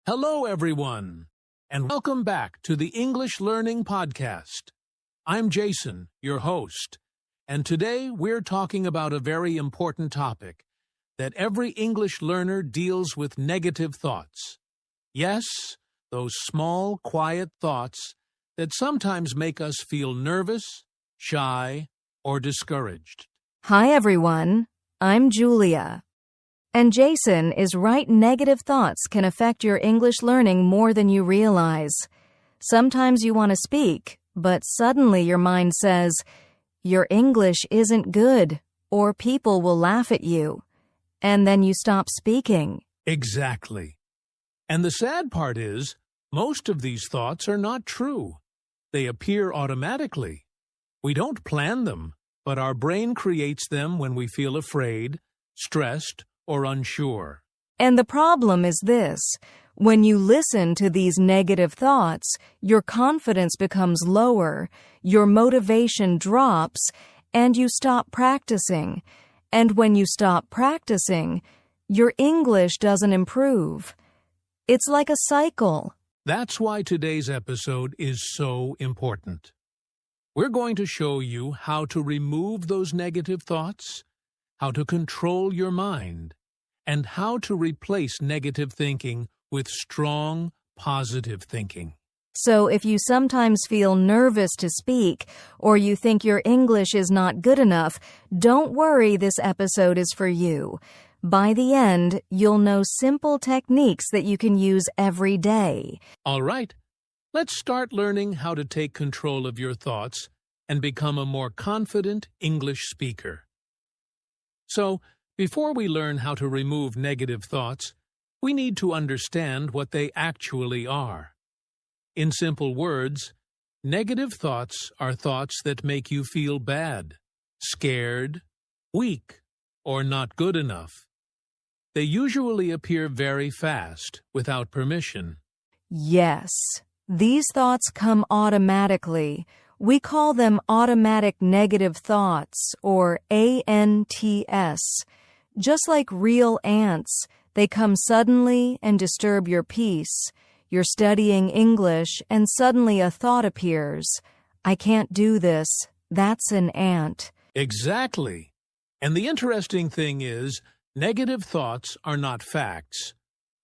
Hello, everyone, and welcome back to the English Learning Podcast. I'm Jason, your host, and today we're talking about a very important topic that every English learner deals with: negative thoughts. Yes, those small, quiet thoughts that sometimes make us feel nervous, shy, or discouraged. Hi, everyone. I'm Julia. And Jason is right. Negative thoughts can affect your English learning more than you realize. Sometimes you want to speak, but suddenly your mind says, your English isn't good, or people will laugh at you. And then you stop speaking. Exactly. And the sad part is, most of these thoughts are not true. They appear automatically. We don't plan them, but our brain creates them when we feel afraid, stressed, or unsure. And the problem is this: when you listen to these negative thoughts, your confidence becomes lower, your motivation drops, and you stop practicing. And when you stop practicing, your English doesn't improve. It's like a cycle. That's why today's episode is so important. We're going to show you how to remove those negative thoughts, how to control your mind, and how to replace negative thinking with strong, positive thinking. So if you sometimes feel nervous to speak, or you think your English is not good enough, don't worry, this episode is for you. By the end, you'll know simple techniques that you can use every day. All right, let's start learning how to take control of your thoughts and become a more confident English speaker. So, before we learn how to remove negative thoughts, we need to understand what they actually are. In simple words, negative thoughts are thoughts that make you feel bad, scared, weak, or not good enough. They usually appear very fast, without permission. Yes, these thoughts come automatically. We call them automatic negative thoughts, or ANTS. Just like real ants, they come suddenly and disturb your peace. You're studying English, and suddenly a thought appears. I can't do this. That's an ant. Exactly. And the interesting thing is, negative thoughts are not facts.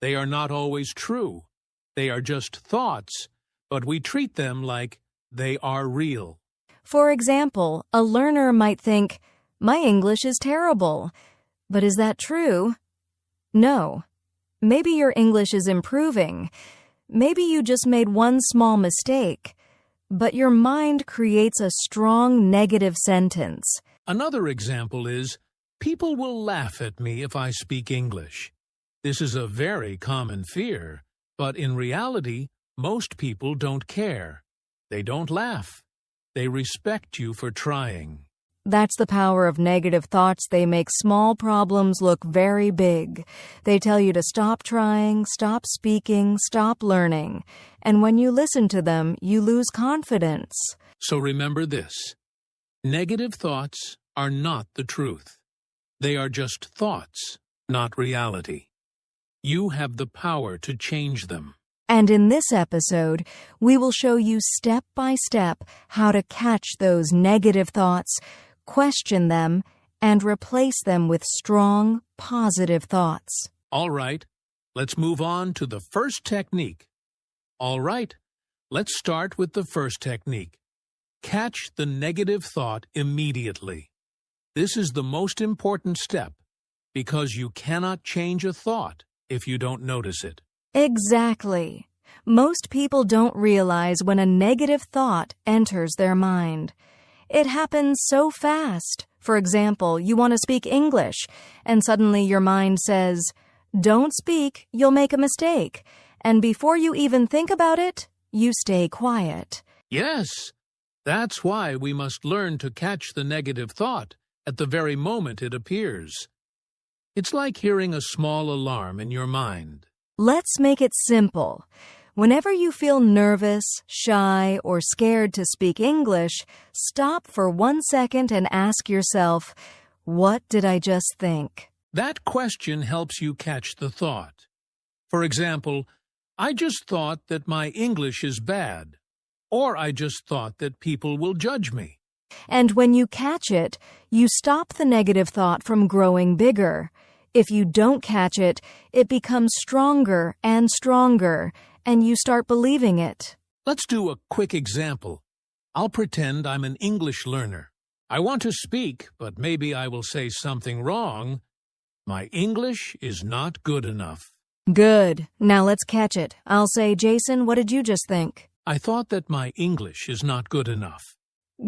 They are not always true. They are just thoughts, but we treat them like they are real. For example, a learner might think, my English is terrible. But is that true? No. Maybe your English is improving. Maybe you just made one small mistake. But your mind creates a strong negative sentence. Another example is, people will laugh at me if I speak English. This is a very common fear, but in reality, most people don't care. They don't laugh. They respect you for trying. That's the power of negative thoughts. They make small problems look very big. They tell you to stop trying, stop speaking, stop learning. And when you listen to them, you lose confidence. So remember this: negative thoughts are not the truth. They are just thoughts, not reality. You have the power to change them. And in this episode, we will show you step by step how to catch those negative thoughts, question them, and replace them with strong, positive thoughts. All right, let's move on to the first technique. All right, let's start with the first technique. Catch the negative thought immediately. This is the most important step, because you cannot change a thought if you don't notice it. Exactly. Most people don't realize when a negative thought enters their mind. It happens so fast. For example, you want to speak English, and suddenly your mind says, don't speak, you'll make a mistake. And before you even think about it, you stay quiet. Yes, that's why we must learn to catch the negative thought at the very moment it appears. It's like hearing a small alarm in your mind. Let's make it simple. Whenever you feel nervous, shy, or scared to speak English, stop for 1 second and ask yourself, what did I just think? That question helps you catch the thought. For example, I just thought that my English is bad. Or I just thought that people will judge me. And when you catch it, you stop the negative thought from growing bigger. If you don't catch it, it becomes stronger and stronger, and you start believing it. Let's do a quick example. I'll pretend I'm an English learner. I want to speak, but maybe I will say something wrong. My English is not good enough. Good. Now let's catch it. I'll say, Jason, what did you just think? I thought that my English is not good enough.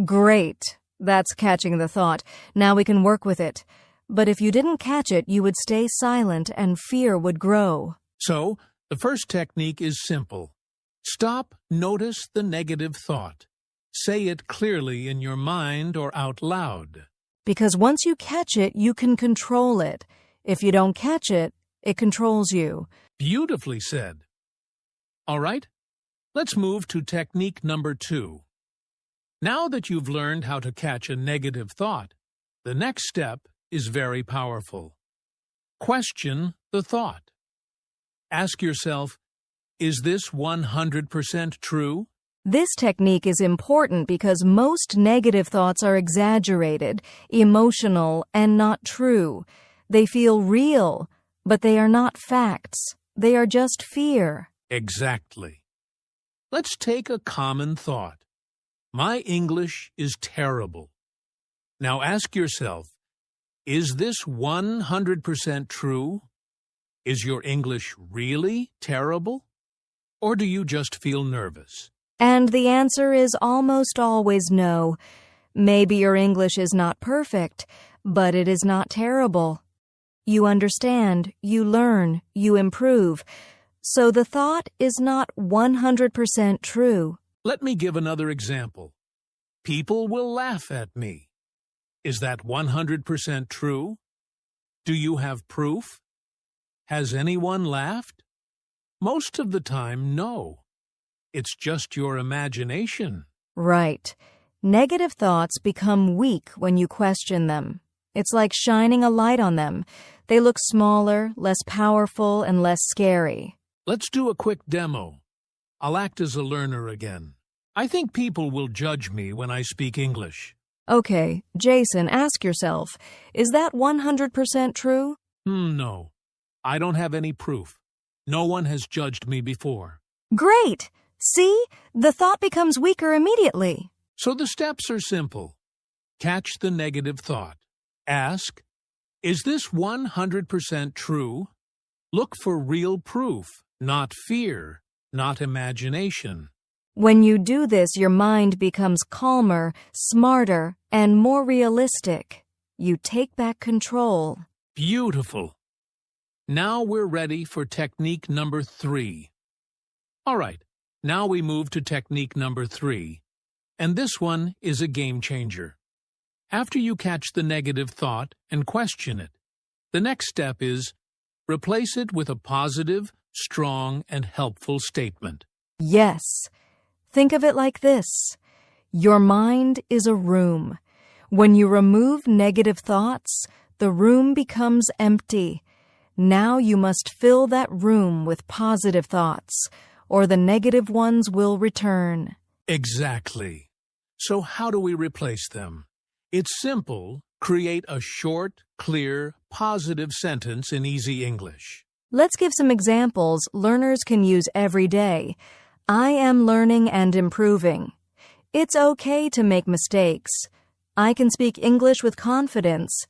Great. That's catching the thought. Now we can work with it. But if you didn't catch it, you would stay silent and fear would grow. So, the first technique is simple. Stop, notice the negative thought. Say it clearly in your mind or out loud. Because once you catch it, you can control it. If you don't catch it, it controls you. Beautifully said. All right, let's move to technique number 2. Now that you've learned how to catch a negative thought, the next step is very powerful. Question the thought. Ask yourself, is this 100% true? This technique is important because most negative thoughts are exaggerated, emotional, and not true. They feel real, but they are not facts. They are just fear. Exactly. Let's take a common thought. My English is terrible. Now ask yourself, is this 100% true? Is your English really terrible? Or do you just feel nervous? And the answer is almost always no. Maybe your English is not perfect, but it is not terrible. You understand, you learn, you improve. So the thought is not 100% true. Let me give another example. People will laugh at me. Is that 100% true? Do you have proof? Has anyone laughed? Most of the time, no. It's just your imagination. Right. Negative thoughts become weak when you question them. It's like shining a light on them. They look smaller, less powerful, and less scary. Let's do a quick demo. I'll act as a learner again. I think people will judge me when I speak English. Okay, Jason, ask yourself, is that 100% true? No. I don't have any proof. No one has judged me before. Great! See? The thought becomes weaker immediately. So the steps are simple. Catch the negative thought. Ask, is this 100% true? Look for real proof, not fear, not imagination. When you do this, your mind becomes calmer, smarter, and more realistic. You take back control. Beautiful. Now we're ready for technique number 3. All right, now we move to technique number 3. And this one is a game changer. After you catch the negative thought and question it, the next step is replace it with a positive, strong, and helpful statement. Yes. Think of it like this. Your mind is a room. When you remove negative thoughts, the room becomes empty. Now you must fill that room with positive thoughts, or the negative ones will return. Exactly. So how do we replace them? It's simple. Create a short, clear, positive sentence in easy English. Let's give some examples learners can use every day. I am learning and improving. It's okay to make mistakes. I can speak English with confidence.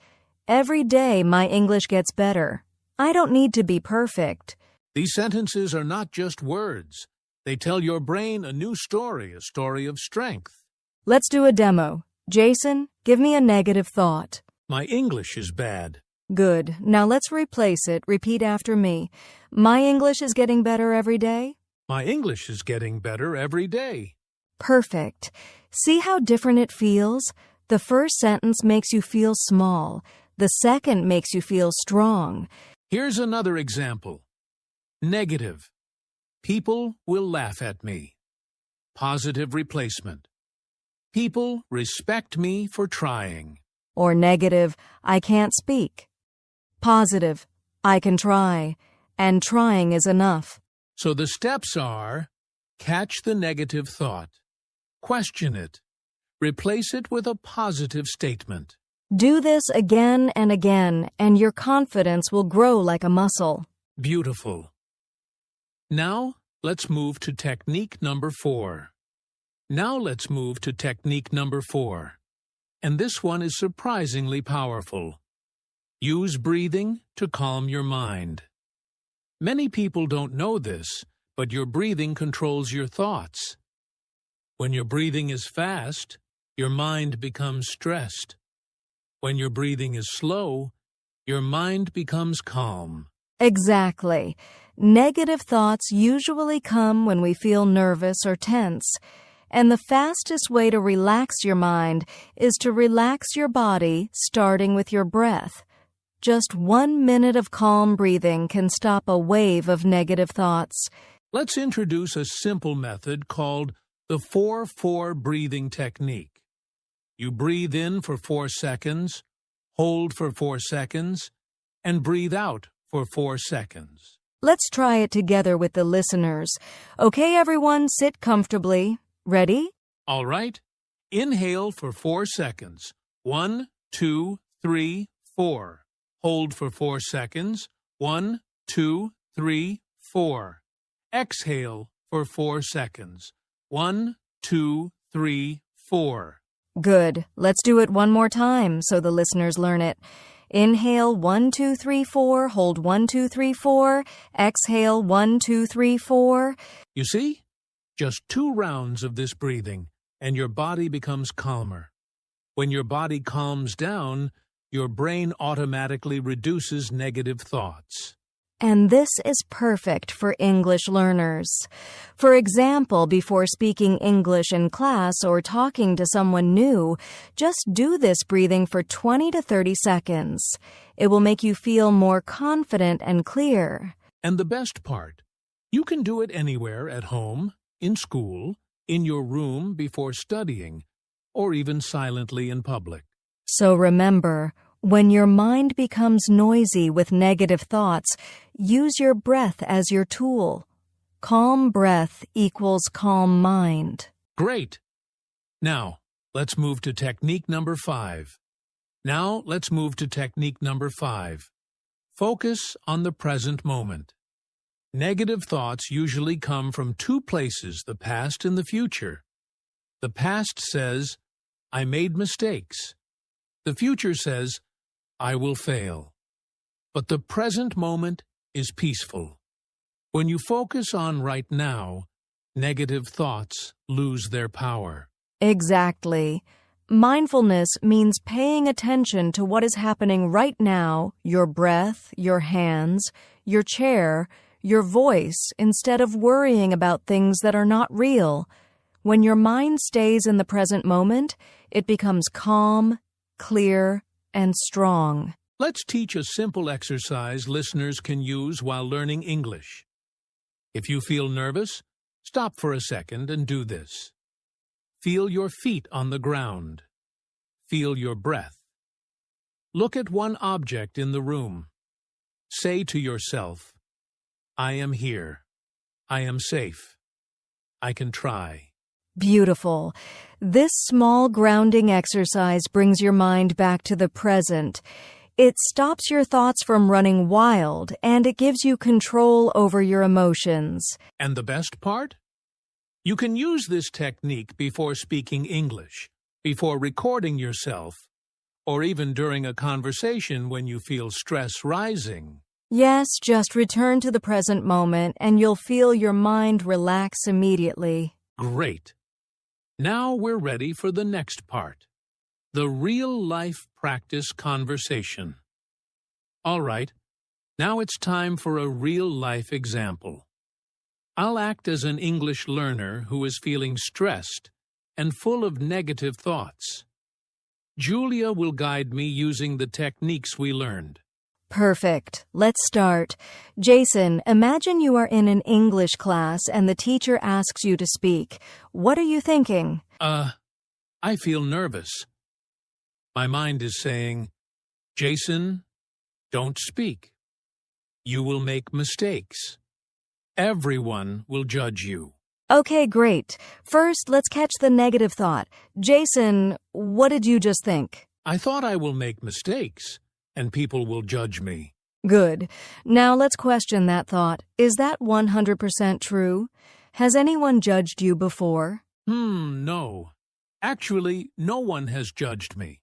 Every day my English gets better. I don't need to be perfect. These sentences are not just words. They tell your brain a new story, a story of strength. Let's do a demo. Jason, give me a negative thought. My English is bad. Good. Now let's replace it. Repeat after me. My English is getting better every day. My English is getting better every day. Perfect. See how different it feels? The first sentence makes you feel small. The second makes you feel strong. Here's another example. Negative. People will laugh at me. Positive replacement. People respect me for trying. Or negative, I can't speak. Positive, I can try, and trying is enough. So the steps are: catch the negative thought, question it, replace it with a positive statement. Do this again and again, and your confidence will grow like a muscle. Beautiful. Now, let's move to technique number 4. And this one is surprisingly powerful. Use breathing to calm your mind. Many people don't know this, but your breathing controls your thoughts. When your breathing is fast, your mind becomes stressed. When your breathing is slow, your mind becomes calm. Exactly. Negative thoughts usually come when we feel nervous or tense. And the fastest way to relax your mind is to relax your body, starting with your breath. Just 1 minute of calm breathing can stop a wave of negative thoughts. Let's introduce a simple method called the 4-4 breathing technique. You breathe in for 4 seconds, hold for 4 seconds, and breathe out for 4 seconds. Let's try it together with the listeners. Okay, everyone, sit comfortably. Ready? All right. Inhale for 4 seconds. 1, 2, 3, 4. Hold for 4 seconds. 1, 2, 3, 4. Exhale for 4 seconds. 1, 2, 3, 4. Good. Let's do it one more time so the listeners learn it. Inhale 1, 2, 3, 4. Hold 1, 2, 3, 4. Exhale 1, 2, 3, 4. You see? Just 2 rounds of this breathing, and your body becomes calmer. When your body calms down, your brain automatically reduces negative thoughts. And this is perfect for English learners. For example, before speaking English in class or talking to someone new, just do this breathing for 20 to 30 seconds. It will make you feel more confident and clear. And the best part, you can do it anywhere at home, in school, in your room before studying, or even silently in public. So remember, when your mind becomes noisy with negative thoughts, use your breath as your tool. Calm breath equals calm mind. Great! Now, let's move to technique number 5. Focus on the present moment. Negative thoughts usually come from 2 places, the past and the future. The past says, I made mistakes. The future says, I will fail. But the present moment is peaceful. When you focus on right now, negative thoughts lose their power. Exactly. Mindfulness means paying attention to what is happening right now, your breath, your hands, your chair, your voice, instead of worrying about things that are not real. When your mind stays in the present moment, it becomes calm, clear, and strong. Let's teach a simple exercise listeners can use while learning English. If you feel nervous, stop for a second and do this. Feel your feet on the ground. Feel your breath. Look at one object in the room. Say to yourself, I am here. I am safe. I can try. Beautiful. This small grounding exercise brings your mind back to the present. It stops your thoughts from running wild, and it gives you control over your emotions. And the best part? You can use this technique before speaking English, before recording yourself, or even during a conversation when you feel stress rising. Yes, just return to the present moment, and you'll feel your mind relax immediately. Great. Now we're ready for the next part, the real-life practice conversation. All right, now it's time for a real-life example. I'll act as an English learner who is feeling stressed and full of negative thoughts. Julia will guide me using the techniques we learned. Perfect. Let's start. Jason, imagine you are in an English class and the teacher asks you to speak. What are you thinking? I feel nervous. My mind is saying, Jason, don't speak. You will make mistakes. Everyone will judge you. Okay, great. First, let's catch the negative thought. Jason, what did you just think? I thought I will make mistakes, and people will judge me. Good. Now let's question that thought. Is that 100% true? Has anyone judged you before? No. Actually, no one has judged me.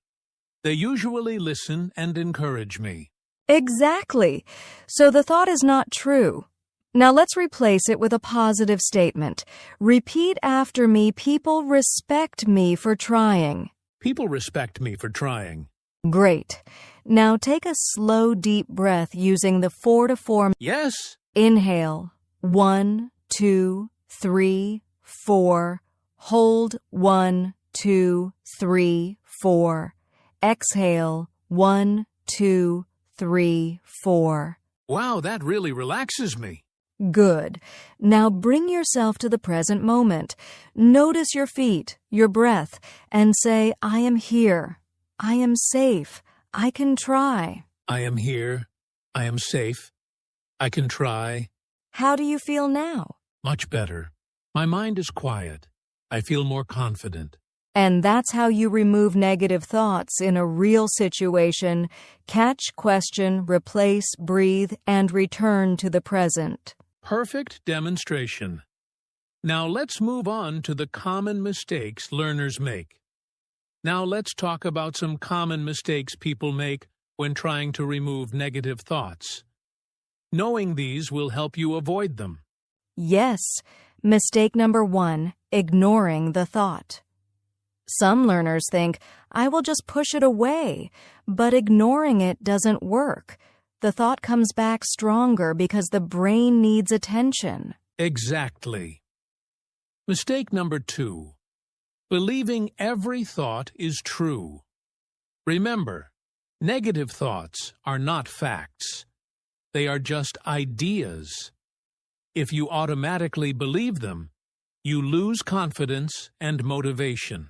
They usually listen and encourage me. Exactly. So the thought is not true. Now let's replace it with a positive statement. Repeat after me, people respect me for trying. People respect me for trying. Great. Now take a slow, deep breath using the 4-to-4. Yes. Inhale. 1, 2, 3, 4. Hold. 1, 2, 3, 4. Exhale. 1, 2, 3, 4. Wow, that really relaxes me. Good. Now bring yourself to the present moment. Notice your feet, your breath, and say, I am here. I am safe. I can try. I am here. I am safe. I can try. How do you feel now? Much better. My mind is quiet. I feel more confident. And that's how you remove negative thoughts in a real situation. Catch, question, replace, breathe, and return to the present. Perfect demonstration. Now let's move on to the common mistakes learners make. Now let's talk about some common mistakes people make when trying to remove negative thoughts. Knowing these will help you avoid them. Yes. Mistake number 1, ignoring the thought. Some learners think, I will just push it away, but ignoring it doesn't work. The thought comes back stronger because the brain needs attention. Exactly. Mistake number 2. Believing every thought is true. Remember, negative thoughts are not facts. They are just ideas. If you automatically believe them, you lose confidence and motivation.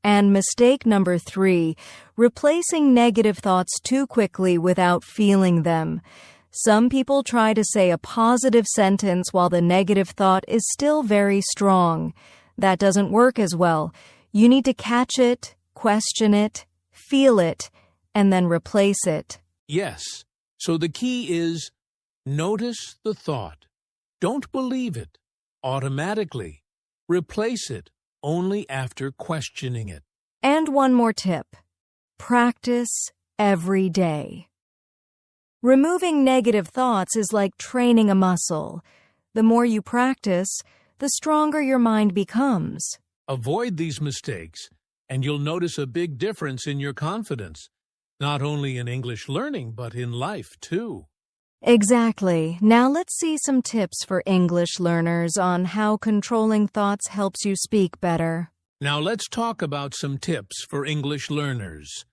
And mistake number 3, replacing negative thoughts too quickly without feeling them. Some people try to say a positive sentence while the negative thought is still very strong. That doesn't work as well. You need to catch it, question it, feel it, and then replace it. Yes, so the key is notice the thought. Don't believe it automatically. Replace it only after questioning it. And one more tip. Practice every day. Removing negative thoughts is like training a muscle. The more you practice, the stronger your mind becomes. Avoid these mistakes, and you'll notice a big difference in your confidence, not only in English learning, but in life, too. Exactly. Now let's see some tips for English learners on how controlling thoughts helps you speak better. Now let's talk about some tips for English learners.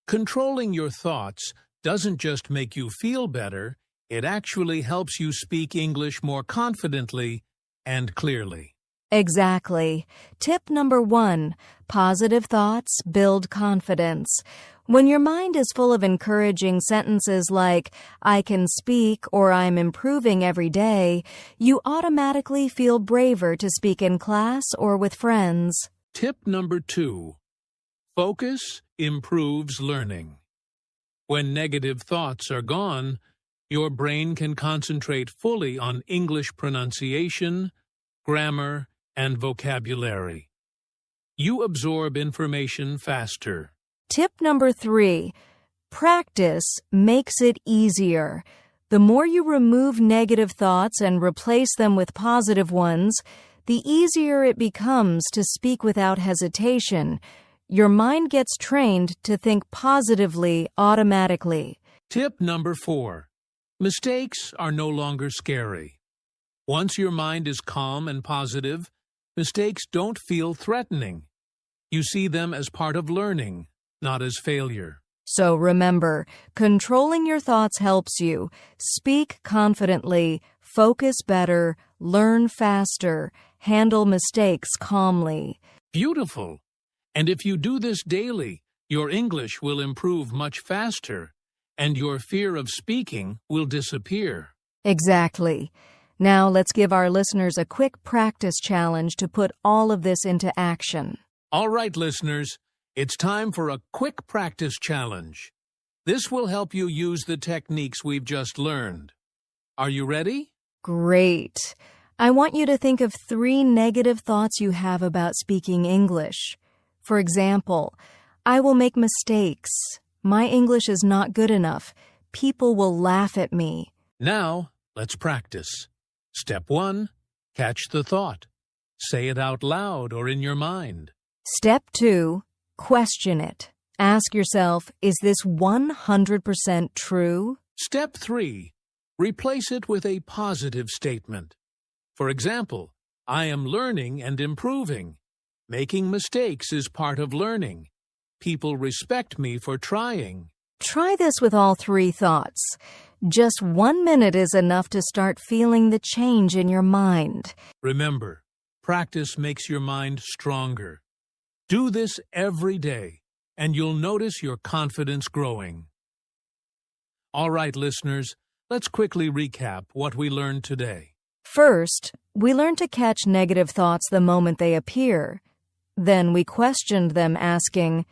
Controlling your thoughts doesn't just make you feel better, it actually helps you speak English more confidently and clearly. Exactly. Tip number 1, positive thoughts build confidence. When your mind is full of encouraging sentences like, I can speak or I'm improving every day, you automatically feel braver to speak in class or with friends. Tip number 2, focus improves learning. When negative thoughts are gone, your brain can concentrate fully on English pronunciation, grammar, and vocabulary. You absorb information faster. Tip number 3, practice makes it easier. The more you remove negative thoughts and replace them with positive ones, the easier it becomes to speak without hesitation. Your mind gets trained to think positively automatically. Tip number 4, mistakes are no longer scary. Once your mind is calm and positive, mistakes don't feel threatening. You see them as part of learning, not as failure. So remember, controlling your thoughts helps you. Speak confidently, focus better, learn faster, handle mistakes calmly. Beautiful! And if you do this daily, your English will improve much faster, and your fear of speaking will disappear. Exactly. Now let's give our listeners a quick practice challenge to put all of this into action. All right, listeners, it's time for a quick practice challenge. This will help you use the techniques we've just learned. Are you ready? Great. I want you to think of 3 negative thoughts you have about speaking English. For example, I will make mistakes. My English is not good enough. People will laugh at me. Now, let's practice. Step 1. Catch the thought. Say it out loud or in your mind. Step 2. Question it. Ask yourself, is this 100% true? Step 3. Replace it with a positive statement. For example, I am learning and improving. Making mistakes is part of learning. People respect me for trying. Try this with all 3 thoughts. Just 1 minute is enough to start feeling the change in your mind. Remember, practice makes your mind stronger. Do this every day, and you'll notice your confidence growing. All right, listeners, let's quickly recap what we learned today. First, we learned to catch negative thoughts the moment they appear. Then we questioned them, asking,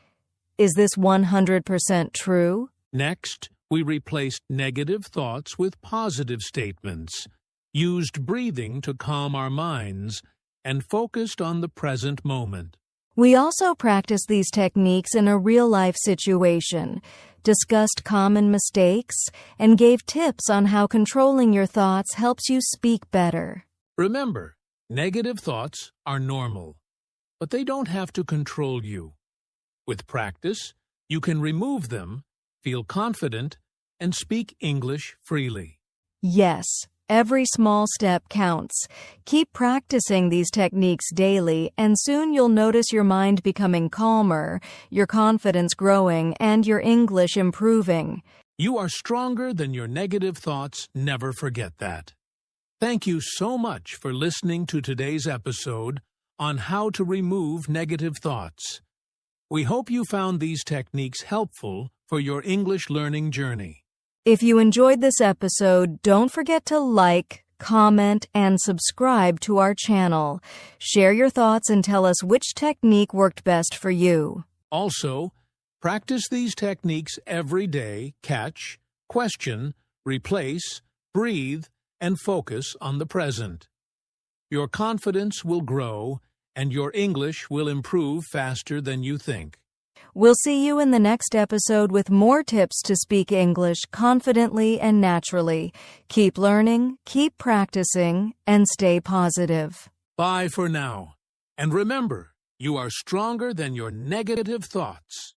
is this 100% true? Next, we replaced negative thoughts with positive statements, used breathing to calm our minds, and focused on the present moment. We also practiced these techniques in a real-life situation, discussed common mistakes, and gave tips on how controlling your thoughts helps you speak better. Remember, negative thoughts are normal, but they don't have to control you. With practice, you can remove them, feel confident, and speak English freely. Yes, every small step counts. Keep practicing these techniques daily, and soon you'll notice your mind becoming calmer, your confidence growing, and your English improving. You are stronger than your negative thoughts. Never forget that. Thank you so much for listening to today's episode on how to remove negative thoughts. We hope you found these techniques helpful for your English learning journey. If you enjoyed this episode, don't forget to like, comment, and subscribe to our channel. Share your thoughts and tell us which technique worked best for you. Also, practice these techniques every day. Catch, question, replace, breathe, and focus on the present. Your confidence will grow, and your English will improve faster than you think. We'll see you in the next episode with more tips to speak English confidently and naturally. Keep learning, keep practicing, and stay positive. Bye for now. And remember, you are stronger than your negative thoughts.